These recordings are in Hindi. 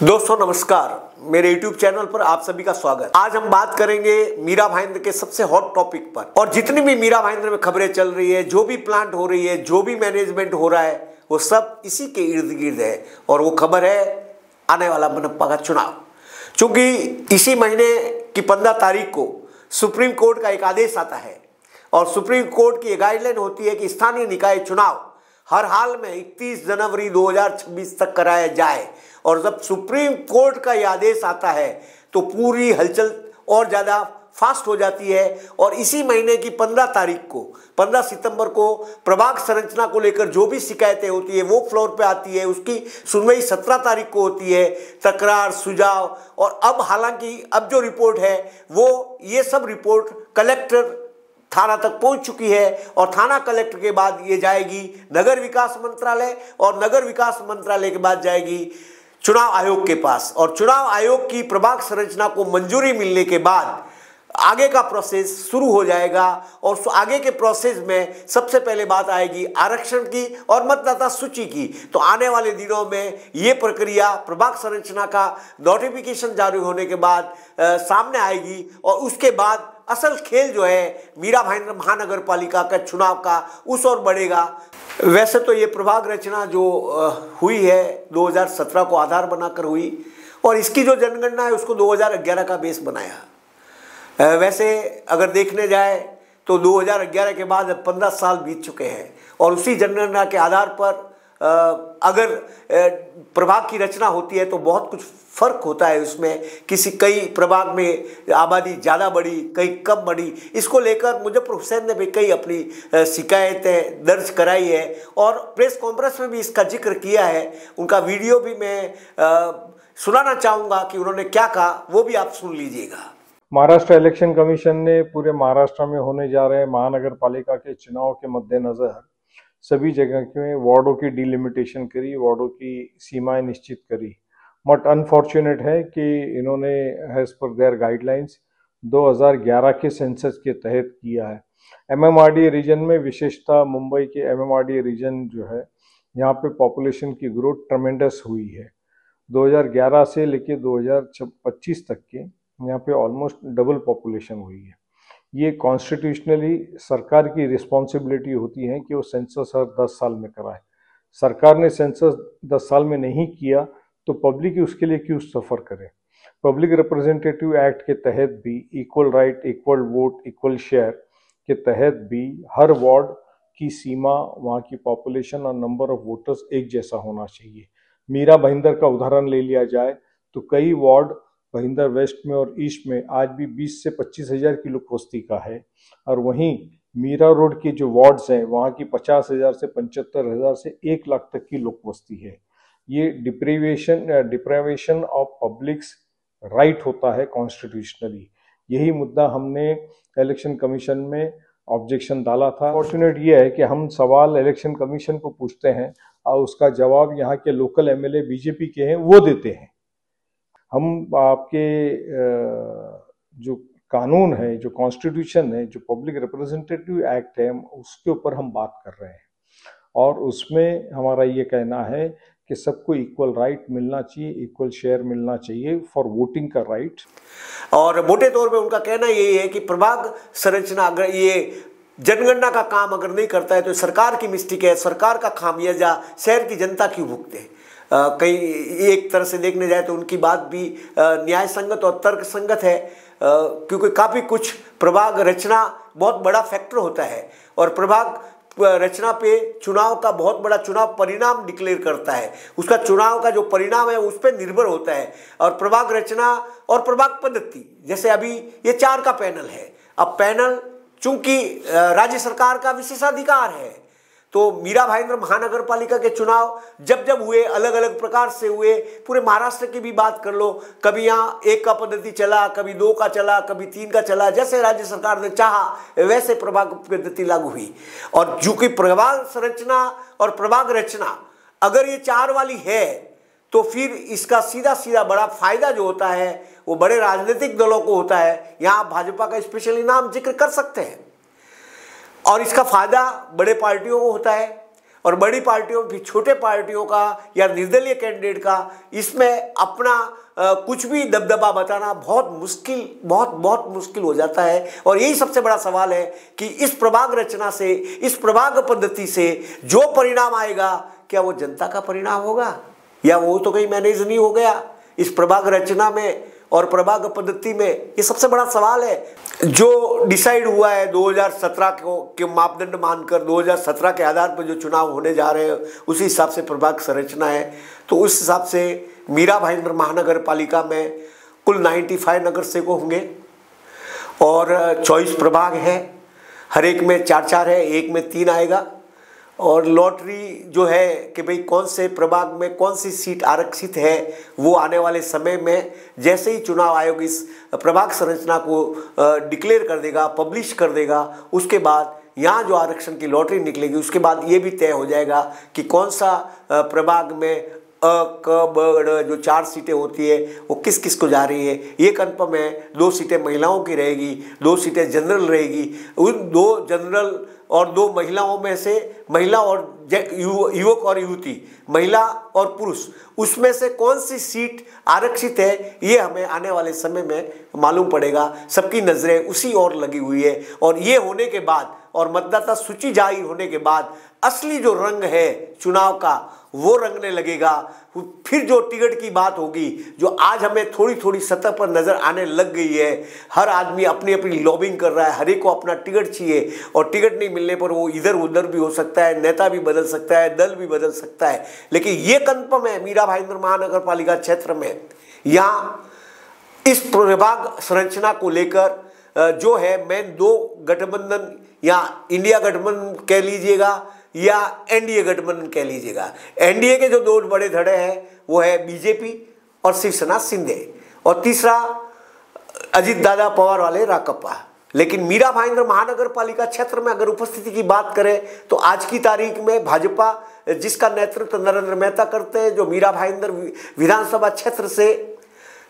दोस्तों नमस्कार, मेरे YouTube चैनल पर आप सभी का स्वागत। आज हम बात करेंगे मीरा भाईंदर के सबसे हॉट टॉपिक पर। और जितनी भी मीरा भाईंदर में खबरें चल रही है, जो भी प्लांट हो रही है, जो भी मैनेजमेंट हो रहा है, वो सब इसी के इर्द गिर्द है। और वो खबर है आने वाला मनपा का चुनाव। चूंकि इसी महीने की 15 तारीख को सुप्रीम कोर्ट का एक आदेश आता है और सुप्रीम कोर्ट की गाइडलाइन होती है कि स्थानीय निकाय चुनाव हर हाल में 31 जनवरी 2026 तक कराया जाए। और जब सुप्रीम कोर्ट का यह आदेश आता है तो पूरी हलचल और ज़्यादा फास्ट हो जाती है। और इसी महीने की 15 तारीख को 15 सितंबर को प्रभाग संरचना को लेकर जो भी शिकायतें होती है वो फ्लोर पे आती है। उसकी सुनवाई 17 तारीख को होती है, तकरार, सुझाव। और अब हालांकि अब जो रिपोर्ट है वो ये सब रिपोर्ट कलेक्टर थाना तक पहुंच चुकी है और थाना कलेक्टर के बाद ये जाएगी नगर विकास मंत्रालय और नगर विकास मंत्रालय के बाद जाएगी चुनाव आयोग के पास। और चुनाव आयोग की प्रभाग संरचना को मंजूरी मिलने के बाद आगे का प्रोसेस शुरू हो जाएगा। और उस आगे के प्रोसेस में सबसे पहले बात आएगी आरक्षण की और मतदाता सूची की। तो आने वाले दिनों में ये प्रक्रिया प्रभाग संरचना का नोटिफिकेशन जारी होने के बाद सामने आएगी। और उसके बाद असल खेल जो है मीरा भाईंदर महानगर पालिका का चुनाव का उस ओर बढ़ेगा। वैसे तो ये प्रभाग रचना जो हुई है 2017 को आधार बनाकर हुई और इसकी जो जनगणना है उसको 2011 का बेस बनाया। वैसे अगर देखने जाए तो 2011 के बाद 15 साल बीत चुके हैं और उसी जनगणना के आधार पर अगर प्रभाग की रचना होती है तो बहुत कुछ फर्क होता है उसमें। कई प्रभाग में आबादी ज़्यादा बढ़ी, कई कम बढ़ी। इसको लेकर मुजफ्फर हुसैन ने भी कई अपनी शिकायतें दर्ज कराई है और प्रेस कॉन्फ्रेंस में भी इसका जिक्र किया है। उनका वीडियो भी मैं सुनाना चाहूँगा कि उन्होंने क्या कहा, वो भी आप सुन लीजिएगा। महाराष्ट्र इलेक्शन कमीशन ने पूरे महाराष्ट्र में होने जा रहे महानगर पालिका के चुनाव के मद्देनजर सभी जगह के वार्डों की डिलिमिटेशन करी, वार्डों की सीमाएं निश्चित करी। बट अनफॉर्चुनेट है कि इन्होंने एज पर देयर गाइडलाइंस 2011 के सेंसस के तहत किया है। एमएमआरडीए रीजन में विशेषता मुंबई के एमएमआरडीए रीजन जो है यहाँ पे पॉपुलेशन की ग्रोथ ट्रमेंडस हुई है। 2011 से लेके 2025 तक के यहाँ पे ऑलमोस्ट डबल पॉपुलेशन हुई है। ये कॉन्स्टिट्यूशनली सरकार की रिस्पॉन्सिबिलिटी होती है कि वो सेंसस हर 10 साल में कराए। सरकार ने सेंसस 10 साल में नहीं किया तो पब्लिक उसके लिए क्यों सफ़र करे। पब्लिक रिप्रेजेंटेटिव एक्ट के तहत भी equal right, equal vote, equal share के तहत भी हर वार्ड की सीमा, वहाँ की पॉपुलेशन और नंबर ऑफ वोटर्स एक जैसा होना चाहिए। मीरा भाईंदर का उदाहरण ले लिया जाए तो कई वार्ड भाईंदर वेस्ट में और ईस्ट में आज भी 20 से 25 हज़ार की लोक बस्ती का है और वहीं मीरा रोड के जो वार्ड्स हैं वहाँ की 50,000 से 75,000 से 1 लाख तक की लोक बस्ती है। ये डिप्राइवेशन ऑफ पब्लिक्स राइट होता है कॉन्स्टिट्यूशनली। यही मुद्दा हमने इलेक्शन कमीशन में ऑब्जेक्शन डाला था। फॉर्चुनेट ये है कि हम सवाल इलेक्शन कमीशन को पूछते हैं और उसका जवाब यहाँ के लोकल एमएलए बीजेपी के हैं वो देते हैं। हम आपके जो कानून है, जो कॉन्स्टिट्यूशन है, जो पब्लिक रिप्रेजेंटेटिव एक्ट है, उसके ऊपर हम बात कर रहे हैं और उसमें हमारा ये कहना है कि सबको इक्वल राइट मिलना चाहिए, इक्वल शेयर मिलना चाहिए फॉर वोटिंग का राइट। और मोटे तौर पे उनका कहना यही है कि प्रभाग संरचना अगर ये जनगणना का काम अगर नहीं करता है तो सरकार की मिस्टेक है, सरकार का खामियाजा शहर की जनता क्यों भुगते हैं। कई एक तरह से देखने जाए तो उनकी बात भी न्याय संगत और तर्क संगत है, क्योंकि काफ़ी कुछ प्रभाग रचना बहुत बड़ा फैक्टर होता है और प्रभाग रचना पे चुनाव का बहुत बड़ा चुनाव परिणाम डिक्लेयर करता है। उसका चुनाव का जो परिणाम है उस पर निर्भर होता है। और प्रभाग रचना और प्रभाग पद्धति, जैसे अभी ये 4 का पैनल है। अब पैनल चूंकि राज्य सरकार का विशेषाधिकार है तो मीरा भाईंदर महानगर पालिका के चुनाव जब जब हुए अलग अलग प्रकार से हुए। पूरे महाराष्ट्र की भी बात कर लो, कभी यहाँ 1 का पद्धति चला, कभी 2 का चला, कभी 3 का चला। जैसे राज्य सरकार ने चाहा वैसे प्रभाग पद्धति लागू हुई। और जो कि प्रभाग संरचना और प्रभाग रचना अगर ये 4 वाली है तो फिर इसका सीधा सीधा बड़ा फायदा जो होता है वो बड़े राजनीतिक दलों को होता है। यहाँ भाजपा का स्पेशली नाम जिक्र कर सकते हैं। और इसका फायदा बड़े पार्टियों को होता है और बड़ी पार्टियों भी छोटे पार्टियों का या निर्दलीय कैंडिडेट का इसमें अपना कुछ भी दबदबा बताना बहुत मुश्किल हो जाता है। और यही सबसे बड़ा सवाल है कि इस प्रभाग रचना से, इस प्रभाग पद्धति से जो परिणाम आएगा, क्या वो जनता का परिणाम होगा या वो तो कहीं मैनेज नहीं हो गया इस प्रभाग रचना में और प्रभाग पद्धति में? ये सबसे बड़ा सवाल है। जो डिसाइड हुआ है 2017 के मापदंड मानकर, 2017 के आधार पर जो चुनाव होने जा रहे हैं उसी हिसाब से प्रभाग संरचना है। तो उस हिसाब से मीरा भाईंदर महानगर पालिका में कुल 95 नगर सेवक होंगे और 24 प्रभाग है, हर एक में 4-4 है, एक में 3 आएगा। और लॉटरी जो है कि भाई कौन से प्रभाग में कौन सी सीट आरक्षित है वो आने वाले समय में जैसे ही चुनाव आयोग इस प्रभाग संरचना को डिक्लेयर कर देगा, पब्लिश कर देगा, उसके बाद यहाँ जो आरक्षण की लॉटरी निकलेगी उसके बाद ये भी तय हो जाएगा कि कौन सा प्रभाग में क ब ड जो 4 सीटें होती है वो किस किस को जा रही है। ये कन्फर्म है 2 सीटें महिलाओं की रहेगी, 2 सीटें जनरल रहेगी। उन 2 जनरल और 2 महिलाओं में से महिला और युवक और युवती, महिला और पुरुष, उसमें से कौन सी सीट आरक्षित है ये हमें आने वाले समय में मालूम पड़ेगा। सबकी नज़रें उसी ओर लगी हुई है और ये होने के बाद और मतदाता सूची जारी होने के बाद असली जो रंग है चुनाव का वो रंगने लगेगा। फिर जो टिकट की बात होगी, जो आज हमें थोड़ी थोड़ी सतह पर नज़र आने लग गई है, हर आदमी अपनी अपनी लॉबिंग कर रहा है, हर एक को अपना टिकट चाहिए और टिकट नहीं मिलने पर वो इधर उधर भी हो सकता है, नेता भी बदल सकता है, दल भी बदल सकता है। लेकिन ये कन्फर्म है मीरा भाईंदर महानगर पालिका क्षेत्र में यहाँ इस प्रभाग संरचना को लेकर जो है मेन 2 गठबंधन या इंडिया गठबंधन कह लीजिएगा या एनडीए गठबंधन कह लीजिएगा। एनडीए के जो 2 बड़े धड़े हैं वो है बीजेपी और शिवसेना शिंदे और तीसरा अजीत दादा पवार वाले राकपा। लेकिन मीरा भाईंदर महानगर पालिका क्षेत्र में अगर उपस्थिति की बात करें तो आज की तारीख में भाजपा जिसका नेतृत्व नरेंद्र मेहता करते हैं, जो मीरा भाईंदर विधानसभा क्षेत्र से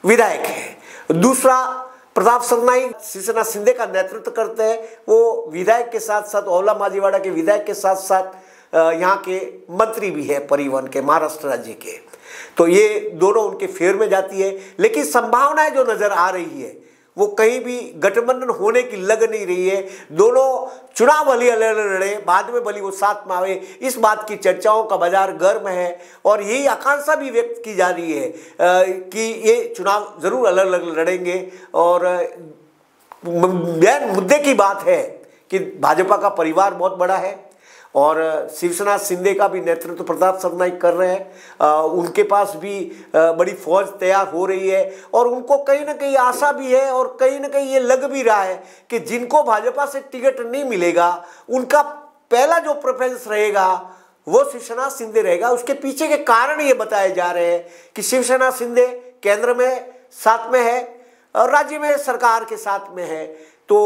विधायक है। दूसरा प्रताप सरनाईक शिवसेना शिंदे का नेतृत्व करते हैं, वो विधायक के साथ साथ औला माजीवाड़ा के विधायक के साथ साथ यहाँ के मंत्री भी है परिवहन के, महाराष्ट्र राज्य के। तो ये दोनों उनके फेवर में जाती है। लेकिन संभावनाएं जो नजर आ रही है वो कहीं भी गठबंधन होने की लग नहीं रही है। दोनों चुनाव भली अलग लड़े, बाद में भली वो साथ में आवे, इस बात की चर्चाओं का बाजार गर्म है और यही आकांक्षा भी व्यक्त की जा रही है कि ये चुनाव जरूर अलग अलग लड़ेंगे। और मुद्दे की बात है कि भाजपा का परिवार बहुत बड़ा है और शिवसेना शिंदे का भी नेतृत्व प्रताप सरनाईक कर रहे हैं। उनके पास भी बड़ी फौज तैयार हो रही है और उनको कहीं ना कहीं आशा भी है और कहीं ना कहीं ये लग भी रहा है कि जिनको भाजपा से टिकट नहीं मिलेगा उनका पहला जो प्रेफरेंस रहेगा वो शिवसेना शिंदे रहेगा। उसके पीछे के कारण ये बताए जा रहे हैं कि शिवसेना शिंदे केंद्र में साथ में है और राज्य में सरकार के साथ में है। तो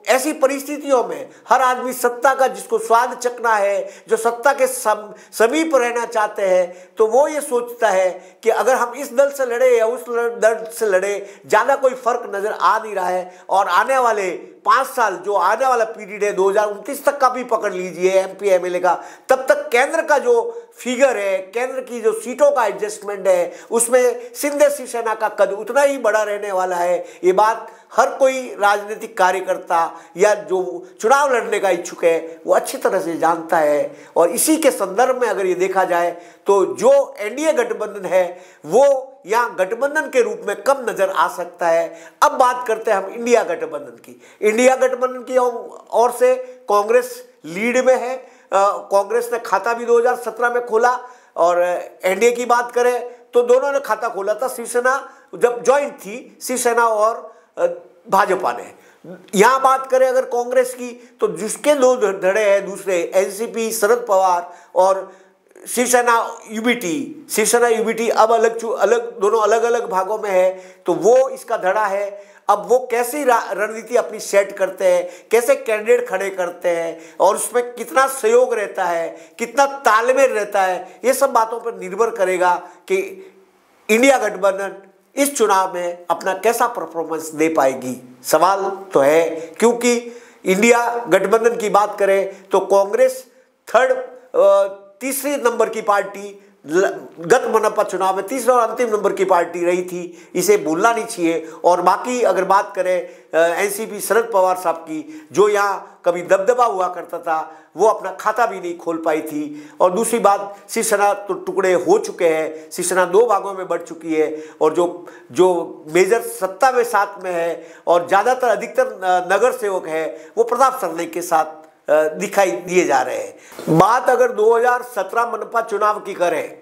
ऐसी परिस्थितियों में हर आदमी सत्ता का जिसको स्वाद चखना है, जो सत्ता के समीप रहना चाहते हैं, तो वो ये सोचता है कि अगर हम इस दल से लड़े या उस दल से लड़े ज़्यादा कोई फर्क नज़र आ नहीं रहा है। और आने वाले 5 साल जो आने वाला पीरियड है 2029 तक का भी पकड़ लीजिए एमपी एमएलए का, तब तक केंद्र का जो फिगर है, केंद्र की जो सीटों का एडजस्टमेंट है, उसमें शिंदे शिवसेना का कद उतना ही बड़ा रहने वाला है। ये बात हर कोई राजनीतिक कार्यकर्ता या जो चुनाव लड़ने का इच्छुक है वो अच्छी तरह से जानता है। और इसी के संदर्भ में अगर ये देखा जाए तो जो एनडीए गठबंधन है वो यहाँ गठबंधन के रूप में कम नजर आ सकता है। अब बात करते हैं हम इंडिया गठबंधन की। इंडिया गठबंधन की ओर से कांग्रेस लीड में है। कांग्रेस ने खाता भी 2017 में खोला और एनडीए की बात करें तो दोनों ने खाता खोला था। शिवसेना जब ज्वाइंट थी, शिवसेना और भाजपा ने। यहाँ बात करें अगर कांग्रेस की तो जिसके 2 धड़े हैं दूसरे, एनसीपी शरद पवार और शिवसेना यूबीटी अब अलग दोनों अलग अलग भागों में है। तो वो इसका धड़ा है। अब वो कैसी रणनीति अपनी सेट करते हैं, कैसे कैंडिडेट खड़े करते हैं और उसमें कितना सहयोग रहता है, कितना तालमेल रहता है, ये सब बातों पर निर्भर करेगा कि इंडिया गठबंधन इस चुनाव में अपना कैसा परफॉर्मेंस दे पाएगी। सवाल तो है, क्योंकि इंडिया गठबंधन की बात करें तो कांग्रेस तीसरी नंबर की पार्टी गत मनपा चुनाव में तीसरा और अंतिम नंबर की पार्टी रही थी, इसे भूलना नहीं चाहिए। और बाकी अगर बात करें एनसीपी शरद पवार साहब की, जो यहाँ कभी दबदबा हुआ करता था, वो अपना खाता भी नहीं खोल पाई थी। और दूसरी बात, शिवसेना तो टुकड़े हो चुके हैं, शिवसेना 2 भागों में बढ़ चुकी है और जो मेजर सत्ता में साथ में है और ज़्यादातर अधिकतर नगर सेवक है वो प्रताप सरनाईक के साथ दिखाई दिए जा रहे हैं। बात अगर 2017 मनपा चुनाव की करें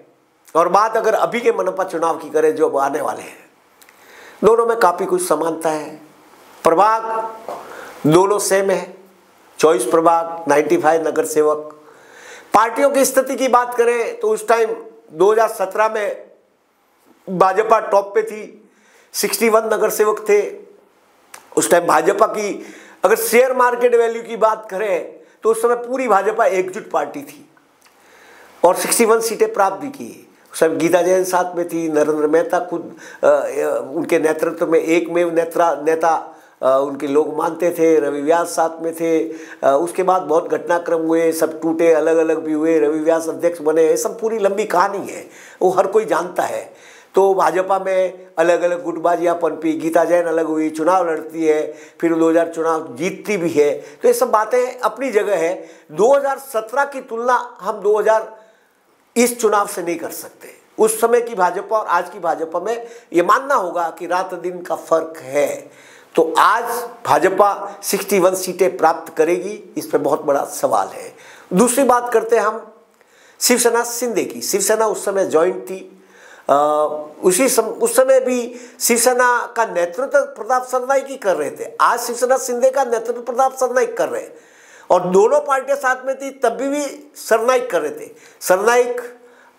और बात अगर अभी के मनपा चुनाव की करें जो आने वाले हैं, दोनों में काफ़ी कुछ समानता है। प्रभाग दोनों सेम है, 24 प्रभाग, 95 नगर सेवक। पार्टियों की स्थिति की बात करें तो उस टाइम 2017 में भाजपा टॉप पे थी, 61 नगर सेवक थे। उस टाइम भाजपा की अगर शेयर मार्केट वैल्यू की बात करें तो उस समय पूरी भाजपा एकजुट पार्टी थी और 61 सीटें प्राप्त भी की। उस समय गीता जैन साथ में थी, नरेंद्र मेहता खुद उनके नेतृत्व में एकमेव नेता उनके लोग मानते थे, रवि व्यास साथ में थे। उसके बाद बहुत घटनाक्रम हुए, सब टूटे, अलग अलग भी हुए, रवि व्यास अध्यक्ष बने, ये सब पूरी लंबी कहानी है, वो हर कोई जानता है। तो भाजपा में अलग अलग गुटबाजियाँ पनपी, गीता जैन अलग हुई, चुनाव लड़ती है, फिर 2000 चुनाव जीतती भी है। तो ये सब बातें अपनी जगह है। 2017 की तुलना हम 2000 इस चुनाव से नहीं कर सकते। उस समय की भाजपा और आज की भाजपा में ये मानना होगा कि रात दिन का फर्क है। तो आज भाजपा 61 सीटें प्राप्त करेगी, इस पर बहुत बड़ा सवाल है। दूसरी बात करते हैं हम शिवसेना शिंदे की। शिवसेना उस समय ज्वाइंट थी, उस समय भी शिवसेना का नेतृत्व प्रताप सरनाईक ही कर रहे थे। आज शिवसेना शिंदे का नेतृत्व प्रताप सरनाईक कर रहे हैं और दोनों पार्टियां साथ में थी तब भी सरनाईक कर रहे थे। सरनाईक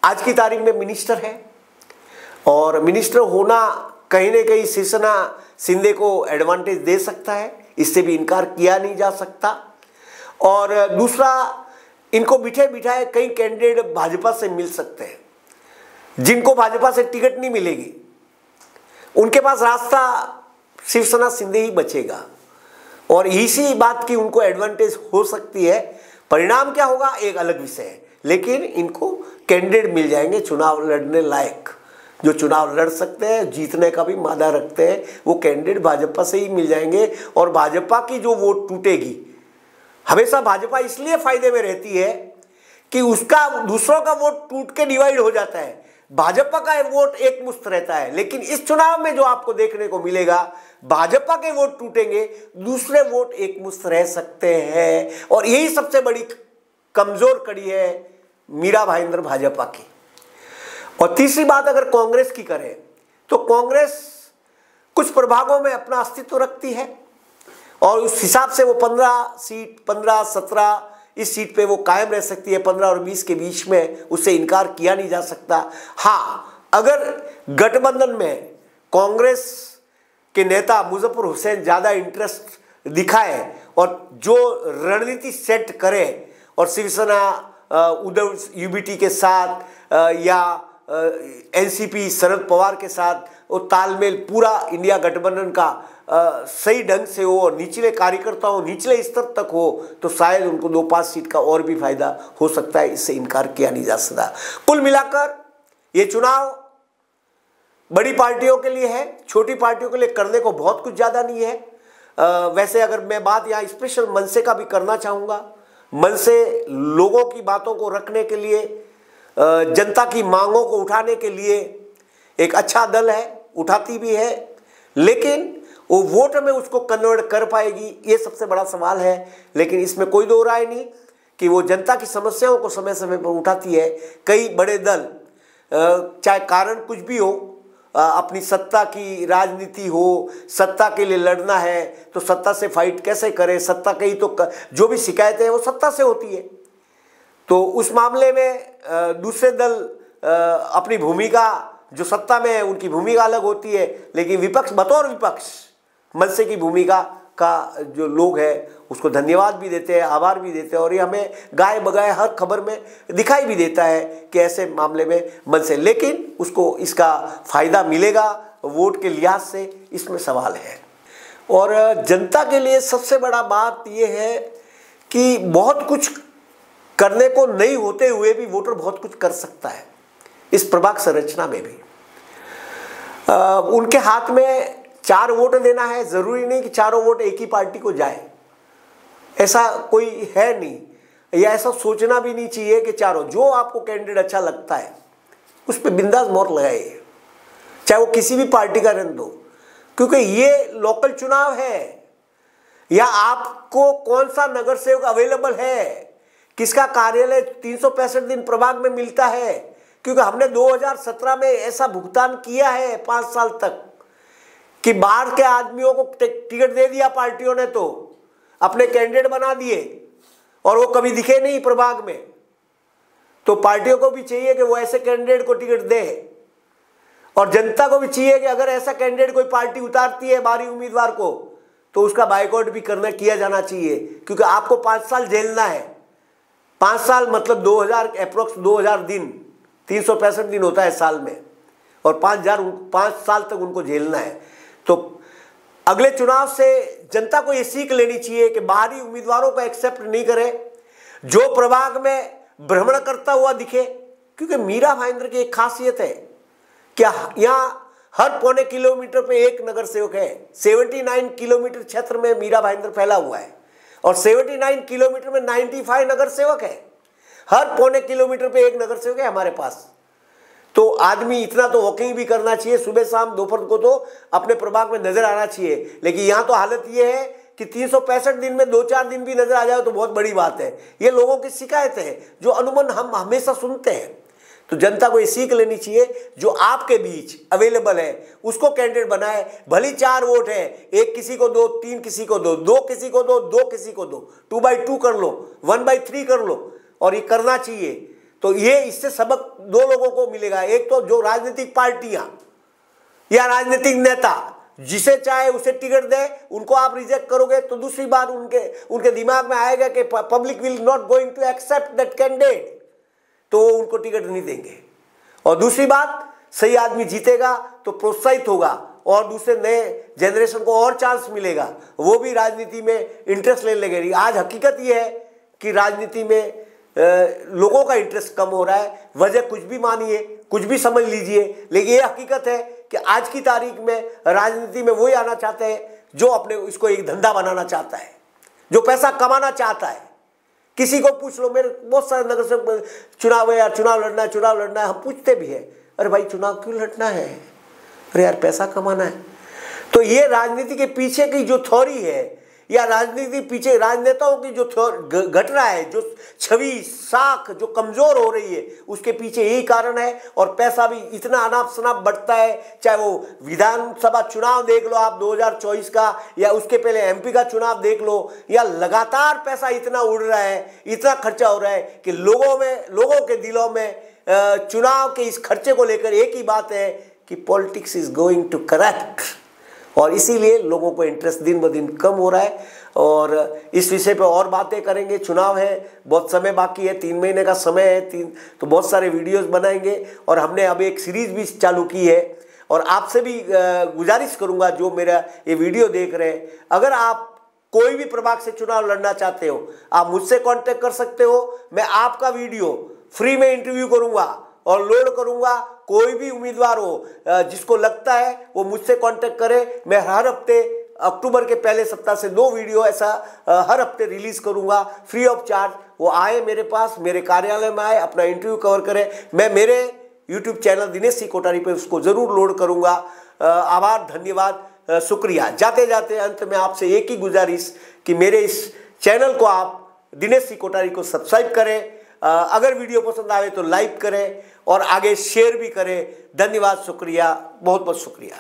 आज की तारीख में मिनिस्टर है और मिनिस्टर होना कहीं ना कहीं शिवसेना शिंदे को एडवांटेज दे सकता है, इससे भी इनकार किया नहीं जा सकता। और दूसरा, इनको बिठे बिठाए कई कैंडिडेट भाजपा से मिल सकते हैं, जिनको भाजपा से टिकट नहीं मिलेगी उनके पास रास्ता शिवसेना शिंदे ही बचेगा और इसी बात की उनको एडवांटेज हो सकती है। परिणाम क्या होगा एक अलग विषय है, लेकिन इनको कैंडिडेट मिल जाएंगे चुनाव लड़ने लायक, जो चुनाव लड़ सकते हैं, जीतने का भी मादा रखते हैं, वो कैंडिडेट भाजपा से ही मिल जाएंगे। और भाजपा की जो वोट टूटेगी, हमेशा भाजपा इसलिए फायदे में रहती है कि उसका दूसरों का वोट टूट के डिवाइड हो जाता है, भाजपा का वोट एक मुश्त रहता है। लेकिन इस चुनाव में जो आपको देखने को मिलेगा, भाजपा के वोट टूटेंगे, दूसरे वोट एक मुश्त रह सकते हैं और यही सबसे बड़ी कमजोर कड़ी है मीरा भाईंदर भाजपा की। और तीसरी बात अगर कांग्रेस की करें तो कांग्रेस कुछ प्रभागों में अपना अस्तित्व रखती है और उस हिसाब से वो 15 सीट 15-17 इस सीट पे वो कायम रह सकती है। 15 और 20 के बीच में, उससे इनकार किया नहीं जा सकता। हाँ, अगर गठबंधन में कांग्रेस के नेता मुजफ्फर हुसैन ज़्यादा इंटरेस्ट दिखाए और जो रणनीति सेट करे और शिवसेना उद्धव यूबीटी के साथ या एनसीपी शरद पवार के साथ वो तालमेल पूरा इंडिया गठबंधन का सही ढंग से हो और निचले कार्यकर्ताओं निचले स्तर तक हो, तो शायद उनको 2-5 सीट का और भी फायदा हो सकता है, इससे इनकार किया नहीं जा सकता। कुल मिलाकर ये चुनाव बड़ी पार्टियों के लिए है, छोटी पार्टियों के लिए करने को बहुत कुछ ज़्यादा नहीं है। वैसे अगर मैं बात यहाँ स्पेशल मनसे का भी करना चाहूँगा, मनसे लोगों की बातों को रखने के लिए, जनता की मांगों को उठाने के लिए एक अच्छा दल है, उठाती भी है, लेकिन वो वोट में उसको कन्वर्ट कर पाएगी, ये सबसे बड़ा सवाल है। लेकिन इसमें कोई दो राय नहीं कि वो जनता की समस्याओं को समय समय पर उठाती है। कई बड़े दल, चाहे कारण कुछ भी हो, अपनी सत्ता की राजनीति हो, सत्ता के लिए लड़ना है तो सत्ता से फाइट कैसे करें, सत्ता की तो जो भी शिकायतें हैं वो सत्ता से होती है। तो उस मामले में दूसरे दल अपनी भूमिका, जो सत्ता में है उनकी भूमिका अलग होती है, लेकिन विपक्ष बतौर विपक्ष मनसे की भूमिका का जो लोग हैं उसको धन्यवाद भी देते हैं, आभार भी देते हैं और ये हमें गाए बगाए हर खबर में दिखाई भी देता है कि ऐसे मामले में मनसे, लेकिन उसको इसका फायदा मिलेगा वोट के लिहाज से, इसमें सवाल है। और जनता के लिए सबसे बड़ा बात ये है कि बहुत कुछ करने को नहीं होते हुए भी वोटर बहुत कुछ कर सकता है इस प्रभाग संरचना में भी। उनके हाथ में 4 वोट देना है, जरूरी नहीं कि चारों वोट एक ही पार्टी को जाए, ऐसा कोई है नहीं, या ऐसा सोचना भी नहीं चाहिए कि चारों, जो आपको कैंडिडेट अच्छा लगता है उस पर बिंदास मोहर लगाइए, चाहे वो किसी भी पार्टी का रहने दो, क्योंकि ये लोकल चुनाव है। या आपको कौन सा नगर सेवक अवेलेबल है, किसका कार्यालय 365 दिन प्रभाग में मिलता है, क्योंकि हमने 2017 में ऐसा भुगतान किया है 5 साल तक कि बाहर के आदमियों को टिकट दे दिया पार्टियों ने, तो अपने कैंडिडेट बना दिए और वो कभी दिखे नहीं प्रभाग में। तो पार्टियों को भी चाहिए कि वो ऐसे कैंडिडेट को टिकट दे, और जनता को भी चाहिए कि अगर ऐसा कैंडिडेट कोई पार्टी उतारती है बाहरी उम्मीदवार को तो उसका बाइकआउट भी किया जाना चाहिए, क्योंकि आपको 5 साल झेलना है। 5 साल मतलब 2000 अप्रोक्स 2000 दिन, 365 दिन होता है साल में, और 5 साल तक उनको झेलना है। तो अगले चुनाव से जनता को ये सीख लेनी चाहिए कि बाहरी उम्मीदवारों को एक्सेप्ट नहीं करे, जो प्रभाग में भ्रमण करता हुआ दिखे। क्योंकि मीरा भाईंदर की एक खासियत है कि यहाँ हर पौने किलोमीटर पे एक नगर सेवक है। 79 किलोमीटर क्षेत्र में मीरा भाईंदर फैला हुआ है, और 79 किलोमीटर में 95 नगर सेवक है। हर पौने किलोमीटर पे एक नगर सेवक है हमारे पास। तो आदमी इतना तो वॉकिंग भी करना चाहिए, सुबह शाम दोपहर को तो अपने प्रभाग में नजर आना चाहिए। लेकिन यहाँ तो हालत ये है कि 365 दिन में 2-4 दिन भी नजर आ जाए तो बहुत बड़ी बात है। ये लोगों की शिकायत है, जो अनुमान हम हमेशा सुनते हैं। तो जनता को ये सीख लेनी चाहिए, जो आपके बीच अवेलेबल है उसको कैंडिडेट बनाए। भली 4 वोट है, एक किसी को दो, 3 किसी को दो, 2 किसी को दो, 2 किसी को दो, 2/2 कर लो, 1/3 कर लो, और ये करना चाहिए। तो ये इससे सबक 2 लोगों को मिलेगा। एक तो जो राजनीतिक पार्टियां या राजनीतिक नेता जिसे चाहे उसे टिकट दे, उनको आप रिजेक्ट करोगे तो दूसरी बार उनके दिमाग में आएगा कि public will not going to accept that candidate, तो उनको टिकट नहीं देंगे। और दूसरी बात, सही आदमी जीतेगा तो प्रोत्साहित होगा और दूसरे नए जनरेशन को और चांस मिलेगा, वो भी राजनीति में इंटरेस्ट लेने लगेगी। आज हकीकत ये है कि राजनीति में लोगों का इंटरेस्ट कम हो रहा है। वजह कुछ भी मानिए, कुछ भी समझ लीजिए, लेकिन ये हकीकत है कि आज की तारीख में राजनीति में वही आना चाहते हैं जो अपने इसको एक धंधा बनाना चाहता है, जो पैसा कमाना चाहता है। किसी को पूछ लो, मेरे बहुत सारे नगर से चुनाव है यार, चुनाव लड़ना है, हम पूछते भी है, अरे भाई चुनाव क्यों लड़ना है? अरे यार पैसा कमाना है। तो ये राजनीति के पीछे की जो थ्योरी है, या राजनीति पीछे राजनेताओं की जो घट रहा है, जो छवि साख जो कमजोर हो रही है, उसके पीछे यही कारण है। और पैसा भी इतना अनाप शनाप बढ़ता है, चाहे वो विधानसभा चुनाव देख लो आप 2024 का, या उसके पहले एमपी का चुनाव देख लो, या लगातार पैसा इतना उड़ रहा है, इतना खर्चा हो रहा है कि लोगों के दिलों में चुनाव के इस खर्चे को लेकर एक ही बात है कि politics is going to corrupt. और इसीलिए लोगों को इंटरेस्ट दिन ब दिन कम हो रहा है। और इस विषय पे और बातें करेंगे। चुनाव है, बहुत समय बाकी है, 3 महीने का समय है, तो बहुत सारे वीडियोस बनाएंगे। और हमने अब एक सीरीज भी चालू की है, और आपसे भी गुजारिश करूंगा जो मेरा ये वीडियो देख रहे हैं, अगर आप कोई भी प्रभाग से चुनाव लड़ना चाहते हो, आप मुझसे कॉन्टेक्ट कर सकते हो। मैं आपका वीडियो फ्री में इंटरव्यू करूंगा और लोड करूंगा। कोई भी उम्मीदवार हो जिसको लगता है वो मुझसे कांटेक्ट करे। मैं हर हफ्ते अक्टूबर के पहले सप्ताह से 2 वीडियो ऐसा हर हफ्ते रिलीज करूंगा फ्री ऑफ चार्ज। वो आए मेरे पास, मेरे कार्यालय में आए, अपना इंटरव्यू कवर करें। मैं मेरे यूट्यूब चैनल दिनेश सी कोठारी पे उसको जरूर लोड करूंगा। आभार, धन्यवाद, शुक्रिया। जाते जाते अंत में आपसे एक ही गुजारिश कि मेरे इस चैनल को आप दिनेश सी कोठारी को सब्सक्राइब करें। अगर वीडियो पसंद आए तो लाइक करें और आगे शेयर भी करें। धन्यवाद, शुक्रिया, बहुत बहुत शुक्रिया।